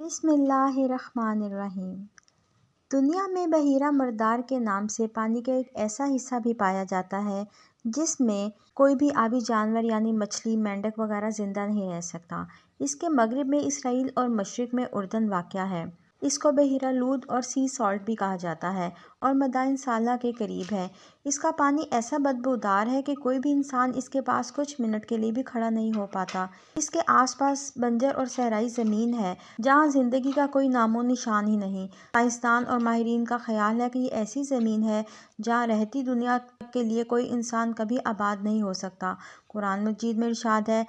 بسم اللہ الرحمن الرحیم۔ دنیا میں بحیرہ مردار کے نام سے پانی کا ایک ایسا حصہ بھی پایا جاتا ہے جس میں کوئی بھی آبی جانور یعنی مچھلی، مینڈک وغیرہ زندہ نہیں رہ سکتا۔ اس کے مغرب میں اسرائیل اور مشرق میں اردن واقع ہے۔ اس کو بحیرہ لود اور سی سالٹ بھی کہا جاتا ہے اور مدائن سالہ کے قریب ہے۔ اس کا پانی ایسا بدبودار ہے کہ کوئی بھی انسان اس کے پاس کچھ منٹ کے لیے بھی کھڑا نہیں ہو پاتا۔ اس کے آس پاس بنجر اور صحرائی زمین ہے جہاں زندگی کا کوئی نام و نشان ہی نہیں۔ سائنسدان اور ماہرین کا خیال ہے کہ یہ ایسی زمین ہے جہاں رہتی دنیا کے لیے کوئی انسان کبھی آباد نہیں ہو سکتا۔ قرآن مجید میں ارشاد ہے،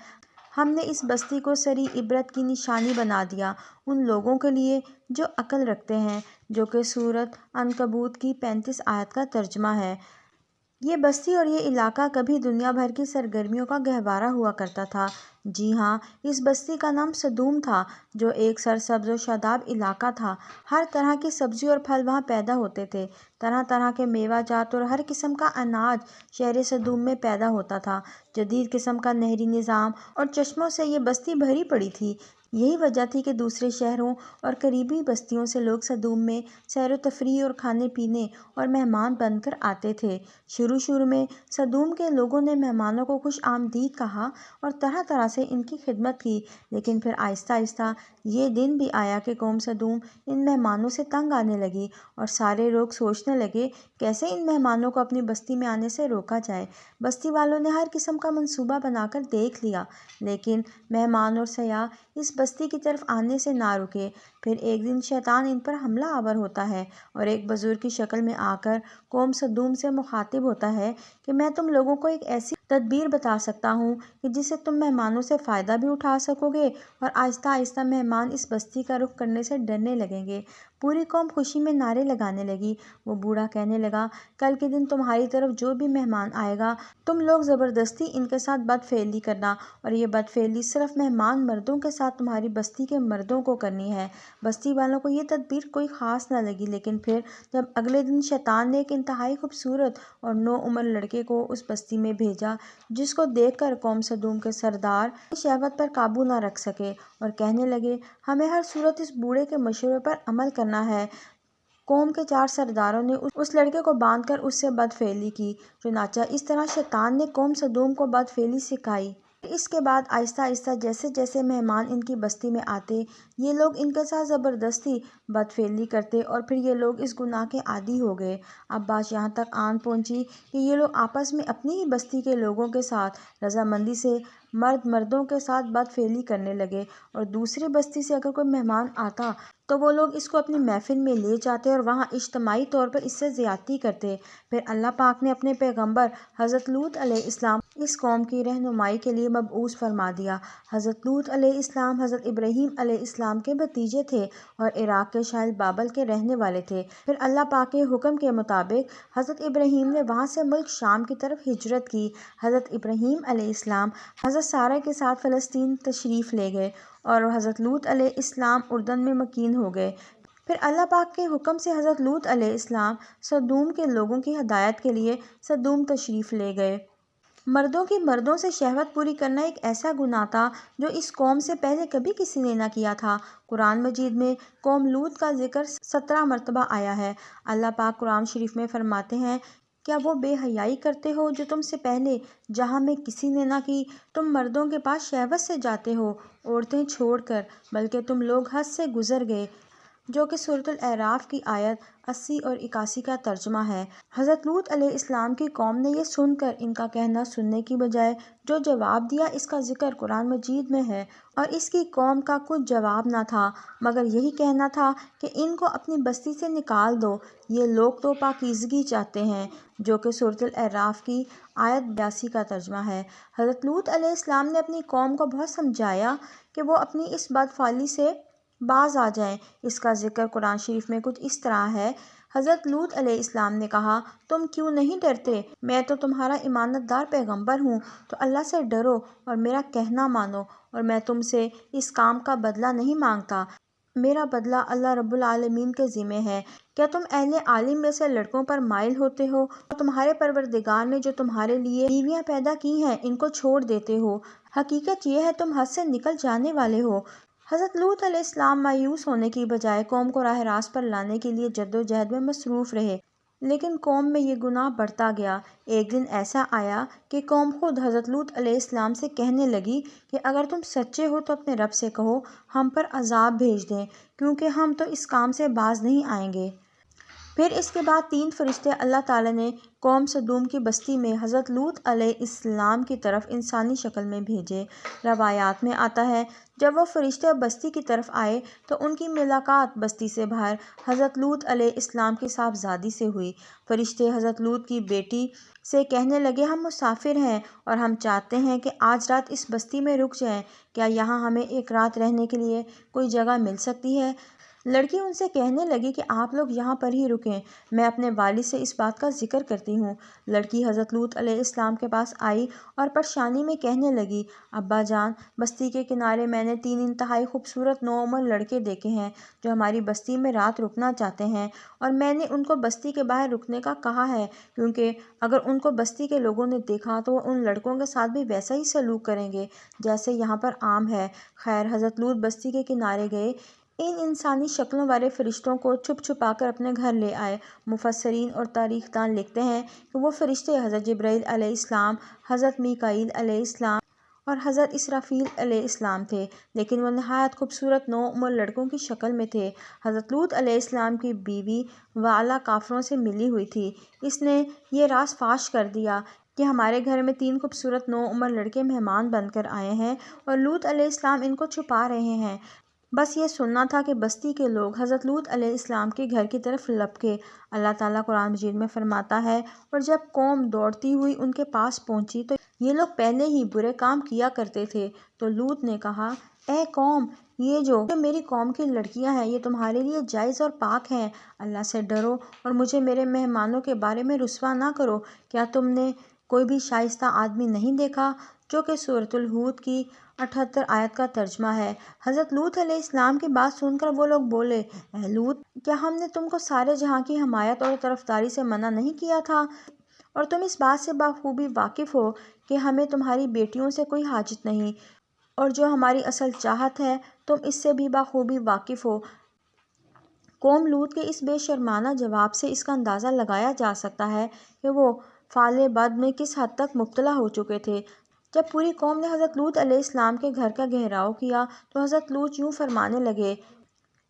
ہم نے اس بستی کو سری عبرت کی نشانی بنا دیا ان لوگوں کے لیے جو عقل رکھتے ہیں، جو کہ سورۃ عنکبوت کی 35 آیت کا ترجمہ ہے۔ یہ بستی اور یہ علاقہ کبھی دنیا بھر کی سرگرمیوں کا گہوارہ ہوا کرتا تھا۔ جی ہاں، اس بستی کا نام سدوم تھا جو ایک سرسبز و شاداب علاقہ تھا۔ ہر طرح کی سبزی اور پھل وہاں پیدا ہوتے تھے۔ طرح طرح کے میوہ جات اور ہر قسم کا اناج شہر سدوم میں پیدا ہوتا تھا۔ جدید قسم کا نہری نظام اور چشموں سے یہ بستی بھری پڑی تھی۔ یہی وجہ تھی کہ دوسرے شہروں اور قریبی بستیوں سے لوگ سدوم میں سیر و تفریح اور کھانے پینے اور مہمان بن کر آتے تھے۔ شروع میں سدوم کے لوگوں نے مہمانوں کو خوش آمدید کہا اور طرح طرح سے ان کی خدمت کی، لیکن پھر آہستہ آہستہ یہ دن بھی آیا کہ قوم سدوم ان مہمانوں سے تنگ آنے لگی اور سارے لوگ سوچنے لگے کیسے ان مہمانوں کو اپنی بستی میں آنے سے روکا جائے۔ بستی والوں نے ہر قسم کا منصوبہ بنا کر دیکھ لیا، لیکن مہمان اور سیاح اس بستی کی طرف آنے سے نہ رکے۔ پھر ایک دن شیطان ان پر حملہ آور ہوتا ہے اور ایک بزرگ کی شکل میں آ کر قوم سدوم سے مخاطب ہوتا ہے کہ میں تم لوگوں کو ایک ایسی تدبیر بتا سکتا ہوں کہ جس سے تم مہمانوں سے فائدہ بھی اٹھا سکو گے اور آہستہ آہستہ مہمان اس بستی کا رخ کرنے سے ڈرنے لگیں گے۔ پوری قوم خوشی میں نعرے لگانے لگی۔ وہ بوڑھا کہنے لگا، کل کے دن تمہاری طرف جو بھی مہمان آئے گا تم لوگ زبردستی ان کے ساتھ بد فعلی کرنا، اور یہ بد فعلی صرف مہمان مردوں کے ساتھ تمہاری بستی کے مردوں کو کرنی ہے۔ بستی والوں کو یہ تدبیر کوئی خاص نہ لگی، لیکن پھر جب اگلے دن شیطان نے ایک انتہائی خوبصورت اور نوعمر لڑکے کو اس بستی میں بھیجا، جس کو دیکھ کر قوم سدوم کے سردار شہوت پر قابو نہ رکھ سکے اور کہنے لگے، ہمیں ہر صورت اس بوڑھے کے مشورے پر عمل کرنا ہے۔ قوم کے 4 سرداروں نے اس لڑکے کو باندھ کر اس سے بد فعلی کی۔ چنانچہ اس طرح شیطان نے قوم سدوم کو بد فعلی سکھائی۔ پھر اس کے بعد آہستہ آہستہ جیسے جیسے مہمان ان کی بستی میں آتے، یہ لوگ ان کے ساتھ زبردستی بد فعلی کرتے اور پھر یہ لوگ اس گناہ کے عادی ہو گئے۔ اب بات یہاں تک آن پہنچی کہ یہ لوگ آپس میں اپنی ہی بستی کے لوگوں کے ساتھ رضامندی سے مرد مردوں کے ساتھ بد فعلی کرنے لگے، اور دوسری بستی سے اگر کوئی مہمان آتا تو وہ لوگ اس کو اپنی محفل میں لے جاتے اور وہاں اجتماعی طور پر اس سے زیادتی کرتے۔ پھر اللہ پاک نے اپنے پیغمبر حضرت لوط علیہ السلام اس قوم کی رہنمائی کے لیے مبعوث فرما دیا۔ حضرت لوط علیہ السلام حضرت ابراہیم علیہ السلام کے بھتیجے تھے اور عراق کے شاہد بابل کے رہنے والے تھے۔ پھر اللہ پاک کے حکم کے مطابق حضرت ابراہیم نے وہاں سے ملک شام کی طرف ہجرت کی۔ حضرت ابراہیم علیہ السلام حضرت سارہ کے ساتھ فلسطین تشریف لے گئے اور حضرت لوط علیہ السلام اردن میں مکین ہو گئے۔ پھر اللہ پاک کے حکم سے حضرت لوط علیہ السلام سدوم کے لوگوں کی ہدایت کے لیے سدوم تشریف لے گئے۔ مردوں کی مردوں سے شہوت پوری کرنا ایک ایسا گناہ تھا جو اس قوم سے پہلے کبھی کسی نے نہ کیا تھا۔ قرآن مجید میں قوم لوط کا ذکر 17 مرتبہ آیا ہے۔ اللہ پاک قرآن شریف میں فرماتے ہیں، کیا وہ بے حیائی کرتے ہو جو تم سے پہلے جہاں میں کسی نے نہ کی، تم مردوں کے پاس شہوت سے جاتے ہو عورتیں چھوڑ کر، بلکہ تم لوگ حد سے گزر گئے، جو کہ سورۃ الاعراف کی آیت 80 اور 81 کا ترجمہ ہے۔ حضرت لوط علیہ السلام کی قوم نے یہ سن کر ان کا کہنا سننے کی بجائے جو جواب دیا اس کا ذکر قرآن مجید میں ہے، اور اس کی قوم کا کچھ جواب نہ تھا مگر یہی کہنا تھا کہ ان کو اپنی بستی سے نکال دو، یہ لوگ تو پاکیزگی چاہتے ہیں، جو کہ سورۃ الاعراف کی آیت 82 کا ترجمہ ہے۔ حضرت لوط علیہ السلام نے اپنی قوم کو بہت سمجھایا کہ وہ اپنی اس بدفعلی سے باز آ جائیں۔ اس کا ذکر قرآن شریف میں کچھ اس طرح ہے، حضرت لوط علیہ السلام نے کہا، تم کیوں نہیں ڈرتے؟ میں تو تمہارا امانت دار پیغمبر ہوں، تو اللہ سے ڈرو اور میرا کہنا مانو، اور میں تم سے اس کام کا بدلہ نہیں مانگتا، میرا بدلہ اللہ رب العالمین کے ذمہ ہے۔ کیا تم اہل عالم میں سے لڑکوں پر مائل ہوتے ہو اور تمہارے پروردگار نے جو تمہارے لیے بیویاں پیدا کی ہیں ان کو چھوڑ دیتے ہو؟ حقیقت یہ ہے تم حد سے نکل جانے والے ہو۔ حضرت لوط علیہ السلام مایوس ہونے کی بجائے قوم کو راہ راست پر لانے کے لیے جدوجہد میں مصروف رہے، لیکن قوم میں یہ گناہ بڑھتا گیا۔ ایک دن ایسا آیا کہ قوم خود حضرت لوط علیہ السلام سے کہنے لگی کہ اگر تم سچے ہو تو اپنے رب سے کہو ہم پر عذاب بھیج دیں، کیونکہ ہم تو اس کام سے باز نہیں آئیں گے۔ پھر اس کے بعد 3 فرشتے اللہ تعالیٰ نے قوم سدوم کی بستی میں حضرت لوط علیہ السلام کی طرف انسانی شکل میں بھیجے۔ روایات میں آتا ہے جب وہ فرشتے بستی کی طرف آئے تو ان کی ملاقات بستی سے باہر حضرت لوط علیہ السلام کی صاحبزادی سے ہوئی۔ فرشتے حضرت لوط کی بیٹی سے کہنے لگے ہم مسافر ہیں اور ہم چاہتے ہیں کہ آج رات اس بستی میں رک جائیں، کیا یہاں ہمیں ایک رات رہنے کے لیے کوئی جگہ مل سکتی ہے؟ لڑکی ان سے کہنے لگی کہ آپ لوگ یہاں پر ہی رکیں، میں اپنے والد سے اس بات کا ذکر کرتی ہوں۔ لڑکی حضرت لوط علیہ السلام کے پاس آئی اور پریشانی میں کہنے لگی ابا جان، بستی کے کنارے میں نے 3 انتہائی خوبصورت نوعمر لڑکے دیکھے ہیں جو ہماری بستی میں رات رکنا چاہتے ہیں، اور میں نے ان کو بستی کے باہر رکنے کا کہا ہے، کیونکہ اگر ان کو بستی کے لوگوں نے دیکھا تو وہ ان لڑکوں کے ساتھ بھی ویسا ہی سلوک کریں گے جیسے یہاں پر عام ہے۔ خیر حضرت لوط بستی کے کنارے گئے، ان انسانی شکلوں والے فرشتوں کو چھپ چھپا کر اپنے گھر لے آئے۔ مفسرین اور تاریخ دان لکھتے ہیں کہ وہ فرشتے حضرت جبرائیل علیہ السلام، حضرت میکائیل علیہ السلام اور حضرت اسرافیل علیہ السلام تھے، لیکن وہ نہایت خوبصورت نوعمر لڑکوں کی شکل میں تھے۔ حضرت لوط علیہ السلام کی بیوی والا کافروں سے ملی ہوئی تھی، اس نے یہ راز فاش کر دیا کہ ہمارے گھر میں 3 خوبصورت نوعمر لڑکے مہمان بن کر آئے ہیں اور لوط علیہ السلام ان کو چھپا رہے ہیں۔ بس یہ سننا تھا کہ بستی کے لوگ حضرت لوط علیہ السلام کے گھر کی طرف لپکے۔ اللہ تعالیٰ قرآن مجید میں فرماتا ہے اور جب قوم دوڑتی ہوئی ان کے پاس پہنچی تو یہ لوگ پہلے ہی برے کام کیا کرتے تھے، تو لوط نے کہا اے قوم، یہ جو میری قوم کی لڑکیاں ہیں یہ تمہارے لیے جائز اور پاک ہیں، اللہ سے ڈرو اور مجھے میرے مہمانوں کے بارے میں رسوا نہ کرو۔ کیا تم نے کوئی بھی شائستہ آدمی نہیں دیکھا؟ جو کہ سورۃ الہود کی 78 آیت کا ترجمہ ہے۔ حضرت لوط علیہ السلام کی بات سن کر وہ لوگ بولے اے لوط، کیا ہم نے تم کو سارے جہاں کی حمایت اور طرفداری سے منع نہیں کیا تھا؟ اور تم اس بات سے بخوبی واقف ہو کہ ہمیں تمہاری بیٹیوں سے کوئی حاجت نہیں، اور جو ہماری اصل چاہت ہے تم اس سے بھی بخوبی واقف ہو۔ قوم لوط کے اس بے شرمانہ جواب سے اس کا اندازہ لگایا جا سکتا ہے کہ وہ فعل بد میں کس حد تک مبتلا ہو چکے تھے۔ جب پوری قوم نے حضرت لوط علیہ السلام کے گھر کا گھیراؤ کیا تو حضرت لوط یوں فرمانے لگے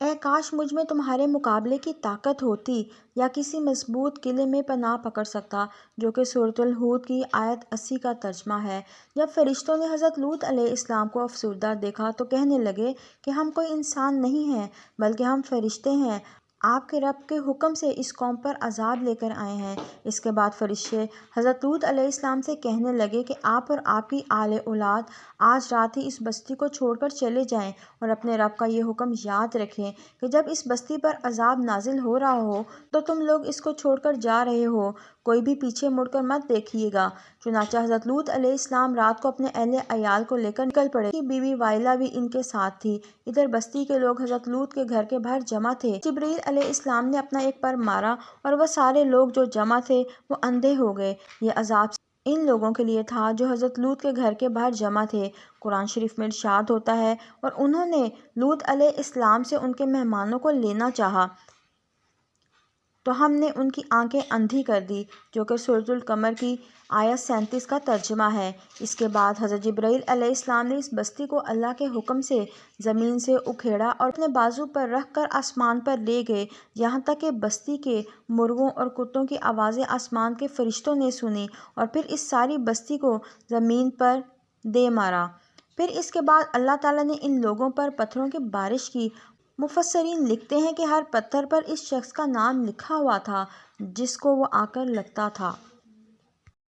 اے کاش مجھ میں تمہارے مقابلے کی طاقت ہوتی یا کسی مضبوط قلعے میں پناہ پکڑ سکتا، جو کہ سورۃ الہود کی آیت 80 کا ترجمہ ہے۔ جب فرشتوں نے حضرت لوط علیہ السلام کو افسردہ دیکھا تو کہنے لگے کہ ہم کوئی انسان نہیں ہیں بلکہ ہم فرشتے ہیں، آپ کے رب کے حکم سے اس قوم پر عذاب لے کر آئے ہیں۔ اس کے بعد فرشتے حضرت لوط علیہ السلام سے کہنے لگے کہ آپ اور آپ کی آل اولاد آج رات ہی اس بستی کو چھوڑ کر چلے جائیں اور اپنے رب کا یہ حکم یاد رکھیں کہ جب اس بستی پر عذاب نازل ہو رہا ہو تو تم لوگ اس کو چھوڑ کر جا رہے ہو، کوئی بھی پیچھے مڑ کر مت دیکھیے گا۔ چنانچہ حضرت لوط علیہ السلام رات کو اپنے اہل عیال کو لے کر نکل پڑے، ان کی بیوی وائلہ بھی ان کے ساتھ تھی۔ ادھر بستی کے لوگ حضرت لوط کے گھر کے باہر جمع تھے۔ جبرائیل علیہ السلام نے اپنا ایک پر مارا اور وہ سارے لوگ جو جمع تھے وہ اندھے ہو گئے۔ یہ عذاب ان لوگوں کے لیے تھا جو حضرت لوط کے گھر کے باہر جمع تھے۔ قرآن شریف میں ارشاد ہوتا ہے اور انہوں نے لوط علیہ السلام سے ان کے مہمانوں کو لینا چاہا تو ہم نے ان کی آنکھیں اندھی کر دی، جو کہ سورۃ القمر کی آیت 37 کا ترجمہ ہے۔ اس کے بعد حضرت جبرائیل علیہ السلام نے اس بستی کو اللہ کے حکم سے زمین سے اکھیڑا اور اپنے بازو پر رکھ کر آسمان پر لے گئے، یہاں تک کہ بستی کے مرغوں اور کتوں کی آوازیں آسمان کے فرشتوں نے سنی اور پھر اس ساری بستی کو زمین پر دے مارا۔ پھر اس کے بعد اللہ تعالیٰ نے ان لوگوں پر پتھروں کی بارش کی۔ مفسرین لکھتے ہیں کہ ہر پتھر پر اس شخص کا نام لکھا ہوا تھا جس کو وہ آ کر لگتا تھا۔